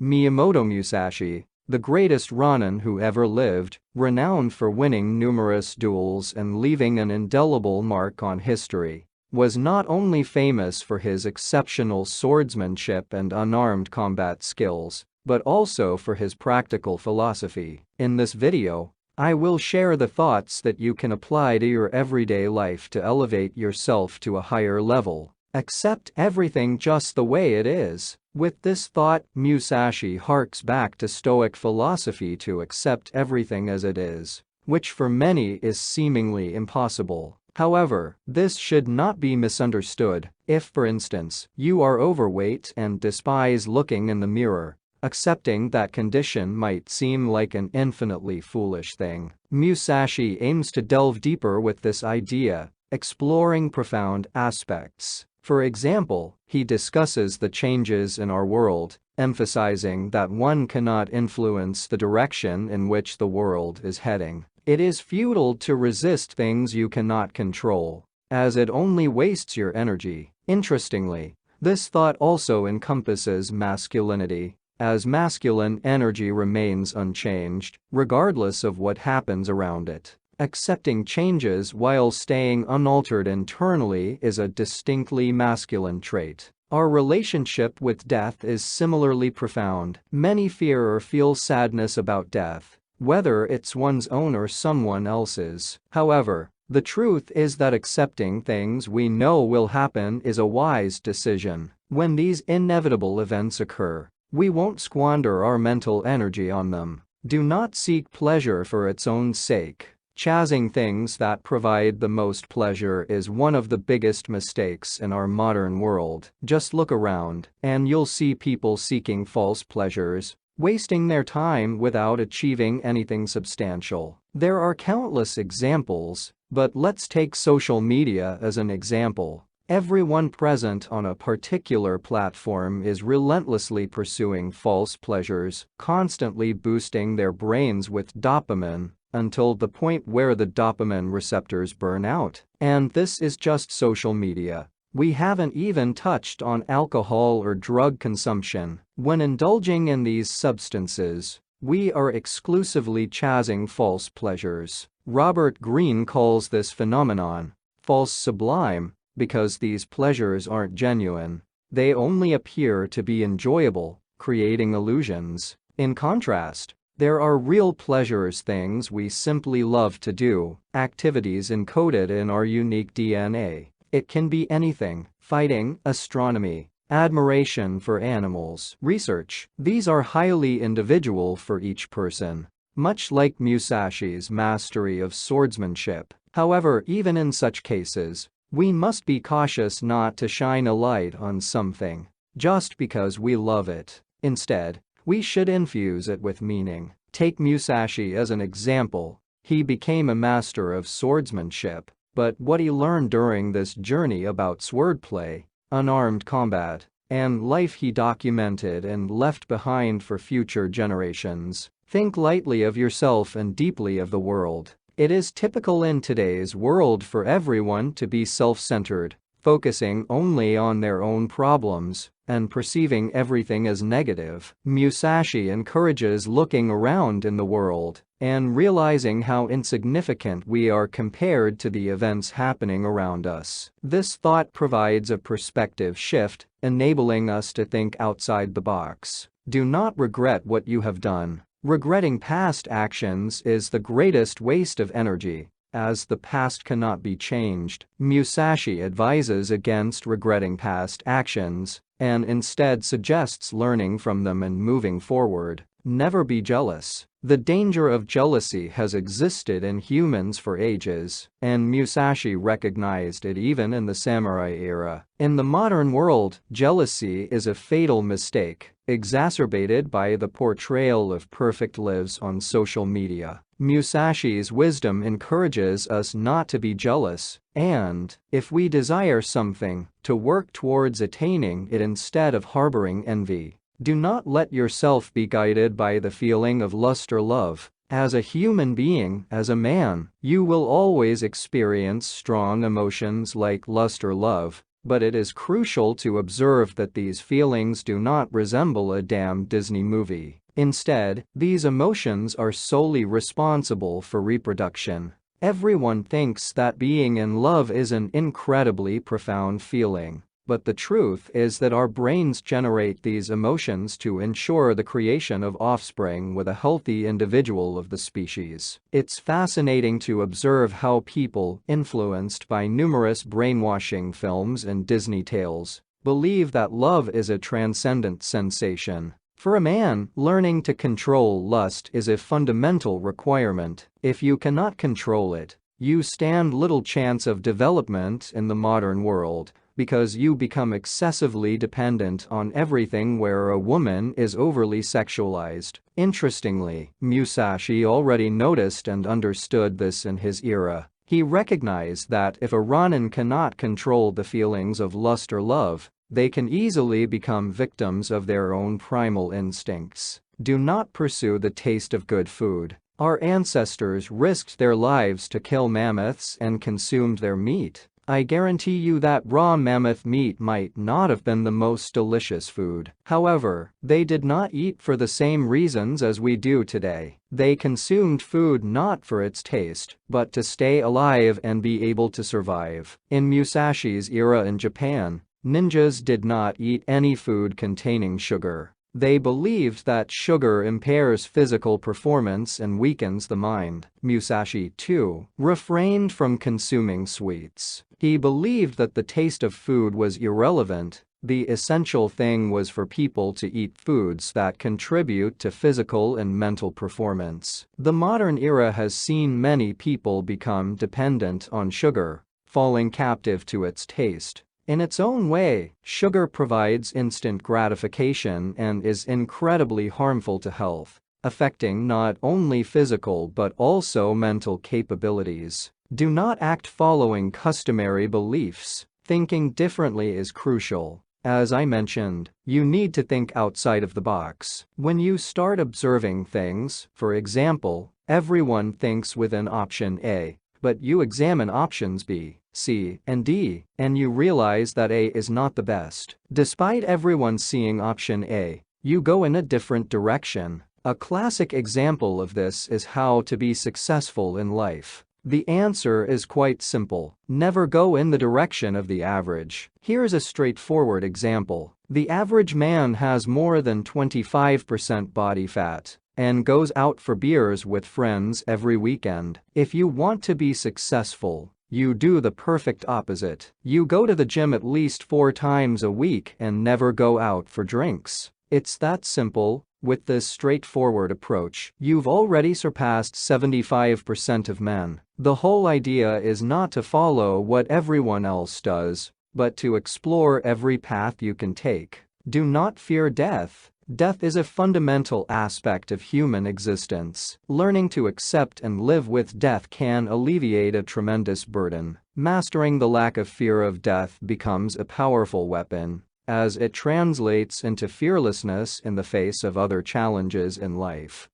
Miyamoto Musashi, the greatest Ronin who ever lived, renowned for winning numerous duels and leaving an indelible mark on history, was not only famous for his exceptional swordsmanship and unarmed combat skills, but also for his practical philosophy. In this video, I will share the thoughts that you can apply to your everyday life to elevate yourself to a higher level. Accept everything just the way it is. With this thought, Musashi harks back to Stoic philosophy to accept everything as it is, which for many is seemingly impossible. However, this should not be misunderstood. If, for instance, you are overweight and despise looking in the mirror, accepting that condition might seem like an infinitely foolish thing. Musashi aims to delve deeper with this idea, exploring profound aspects. For example, he discusses the changes in our world, emphasizing that one cannot influence the direction in which the world is heading. It is futile to resist things you cannot control, as it only wastes your energy. Interestingly, this thought also encompasses masculinity, as masculine energy remains unchanged, regardless of what happens around it. Accepting changes while staying unaltered internally is a distinctly masculine trait. Our relationship with death is similarly profound. Many fear or feel sadness about death, whether it's one's own or someone else's. However, the truth is that accepting things we know will happen is a wise decision. When these inevitable events occur, we won't squander our mental energy on them. Do not seek pleasure for its own sake. Chasing things that provide the most pleasure is one of the biggest mistakes in our modern world. Just look around, and you'll see people seeking false pleasures, wasting their time without achieving anything substantial. There are countless examples, but let's take social media as an example. Everyone present on a particular platform is relentlessly pursuing false pleasures, constantly boosting their brains with dopamine, until the point where the dopamine receptors burn out. And this is just social media. We haven't even touched on alcohol or drug consumption. When indulging in these substances, we are exclusively chasing false pleasures. Robert Greene calls this phenomenon false sublime, because these pleasures aren't genuine. They only appear to be enjoyable, creating illusions. In contrast, there are real pleasures, things we simply love to do, activities encoded in our unique DNA. It can be anything: fighting, astronomy, admiration for animals, research. These are highly individual for each person, much like Musashi's mastery of swordsmanship. However, even in such cases, we must be cautious not to shine a light on something just because we love it. Instead, we should infuse it with meaning. Take Musashi as an example. He became a master of swordsmanship, but what he learned during this journey about swordplay, unarmed combat, and life he documented and left behind for future generations. Think lightly of yourself and deeply of the world. It is typical in today's world for everyone to be self-centered, focusing only on their own problems, and perceiving everything as negative. Musashi encourages looking around in the world and realizing how insignificant we are compared to the events happening around us. This thought provides a perspective shift, enabling us to think outside the box. Do not regret what you have done. Regretting past actions is the greatest waste of energy, as the past cannot be changed. Musashi advises against regretting past actions, and instead suggests learning from them and moving forward. Never be jealous. The danger of jealousy has existed in humans for ages, and Musashi recognized it even in the samurai era. In the modern world, jealousy is a fatal mistake, exacerbated by the portrayal of perfect lives on social media. Musashi's wisdom encourages us not to be jealous, and, if we desire something, to work towards attaining it instead of harboring envy. Do not let yourself be guided by the feeling of lust or love. As a human being, as a man, you will always experience strong emotions like lust or love, but it is crucial to observe that these feelings do not resemble a damn Disney movie. Instead, these emotions are solely responsible for reproduction. Everyone thinks that being in love is an incredibly profound feeling. But the truth is that our brains generate these emotions to ensure the creation of offspring with a healthy individual of the species. It's fascinating to observe how people, influenced by numerous brainwashing films and Disney tales, believe that love is a transcendent sensation. For a man, learning to control lust is a fundamental requirement. If you cannot control it, you stand little chance of development in the modern world, because you become excessively dependent on everything where a woman is overly sexualized. Interestingly, Musashi already noticed and understood this in his era. He recognized that if a Ronin cannot control the feelings of lust or love, they can easily become victims of their own primal instincts. Do not pursue the taste of good food. Our ancestors risked their lives to kill mammoths and consumed their meat. I guarantee you that raw mammoth meat might not have been the most delicious food. However, they did not eat for the same reasons as we do today. They consumed food not for its taste, but to stay alive and be able to survive. In Musashi's era in Japan, ninjas did not eat any food containing sugar. They believed that sugar impairs physical performance and weakens the mind. Musashi, too, refrained from consuming sweets. He believed that the taste of food was irrelevant. The essential thing was for people to eat foods that contribute to physical and mental performance. The modern era has seen many people become dependent on sugar, falling captive to its taste. In its own way, sugar provides instant gratification and is incredibly harmful to health, affecting not only physical but also mental capabilities. Do not act following customary beliefs. Thinking differently is crucial. As I mentioned, you need to think outside of the box. When you start observing things, for example, everyone thinks within option A, but you examine options B, C, and D, and you realize that A is not the best. Despite everyone seeing option A, you go in a different direction. A classic example of this is how to be successful in life. The answer is quite simple. Never go in the direction of the average. Here's a straightforward example. The average man has more than 25% body fat and goes out for beers with friends every weekend. If you want to be successful, you do the perfect opposite. You go to the gym at least 4 times a week and never go out for drinks. It's that simple. With this straightforward approach, you've already surpassed 75% of men. The whole idea is not to follow what everyone else does, but to explore every path you can take. Do not fear death. Death is a fundamental aspect of human existence. Learning to accept and live with death can alleviate a tremendous burden. Mastering the lack of fear of death becomes a powerful weapon, as it translates into fearlessness in the face of other challenges in life.